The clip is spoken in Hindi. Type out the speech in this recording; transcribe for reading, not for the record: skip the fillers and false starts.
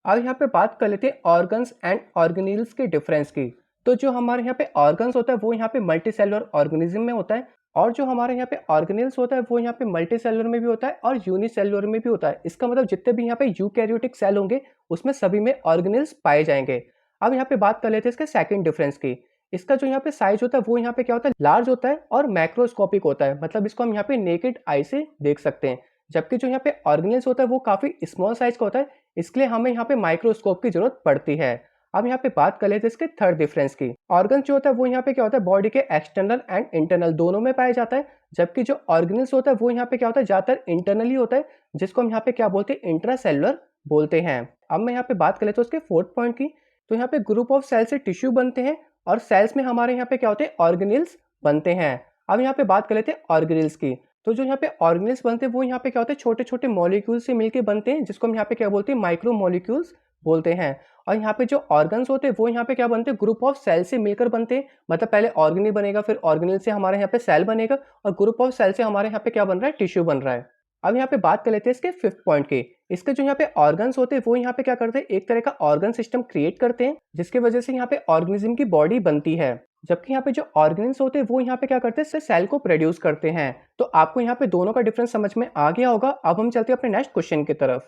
अब यहाँ पे बात कर लेते हैं ऑर्गन्स एंड ऑर्गेनील्स के डिफरेंस की। तो जो हमारे यहाँ पे ऑर्गन्स होता है वो यहाँ पे मल्टी सेलुलर ऑर्गेनिज्म में होता है, और जो हमारे यहाँ पे ऑर्गेनील्स होता है वो यहाँ पे मल्टी सेलुलर में भी होता है और यूनिसेलुलर में भी होता है। इसका मतलब जितने भी यहाँ पे यूकैरियोटिक सेल होंगे उसमें सभी में ऑर्गेनील्स पाए जाएंगे। अब यहाँ पे बात कर लेते हैं इसके सेकंड डिफरेंस की। इसका जो यहाँ पे साइज होता है वो यहाँ पे क्या होता है, लार्ज होता है और मैक्रोस्कोपिक होता है, मतलब इसको हम यहाँ पे नेकेड आई से देख सकते हैं। जबकि जो यहाँ पे ऑर्गेनील्स होता है वो काफी स्मॉल साइज का होता है, इसके लिए हमें यहाँ पे माइक्रोस्कोप की जरूरत पड़ती है। अब यहाँ पे बात कर लेते हैं इसके थर्ड डिफरेंस की। ऑर्गन जो होता है वो यहाँ पे क्या होता है, बॉडी के एक्सटर्नल एंड इंटरनल दोनों में पाया जाता है, जबकि जो ऑर्गेनिल्स होता है वो यहाँ पे क्या होता है, ज्यादातर इंटरनली होता है, जिसको हम यहाँ पे क्या बोलते हैं, इंट्रासेलुलर बोलते हैं। अब मैं यहाँ पे बात कर लेता हूँ उसके फोर्थ पॉइंट की। तो यहाँ पे ग्रुप ऑफ सेल से टिश्यू बनते हैं और सेल्स में हमारे यहाँ पे क्या होते हैं, ऑर्गेनिल्स बनते हैं। अब यहाँ पे बात कर लेते हैं ऑर्गेनिल्स की। तो जो यहाँ पे ऑर्गेनिल्स बनते हैं वो यहाँ पे क्या होते हैं, छोटे छोटे मॉलिक्यूल से मिलके बनते हैं, जिसको हम यहाँ पे क्या बोलते हैं, माइक्रो मॉलिक्यूल्स बोलते हैं। और यहाँ पे जो ऑर्गन्स होते हैं वो यहाँ पे क्या बनते हैं, ग्रुप ऑफ सेल से मिलकर बनते हैं। मतलब पहले ऑर्गेनिल बनेगा, फिर ऑर्गेनिल से हमारे यहाँ पे सेल बनेगा, और ग्रुप ऑफ सेल से हमारे यहाँ पे क्या बन रहा है, टिश्यू बन रहा है। अब यहाँ पे बात कर लेते हैं इसके फिफ्थ पॉइंट की। इसके जो यहाँ पे ऑर्गन्स होते हैं वो यहाँ पे क्या करते हैं, एक तरह का ऑर्गन सिस्टम क्रिएट करते हैं, जिसकी वजह से यहाँ पे ऑर्गेनिज्म की बॉडी बनती है। जबकि यहाँ पे जो ऑर्गेन्स होते हैं वो यहाँ पे क्या करते हैं, सेल को प्रोड्यूस करते हैं। तो आपको यहाँ पे दोनों का डिफरेंस समझ में आ गया होगा। अब हम चलते हैं अपने नेक्स्ट क्वेश्चन की तरफ।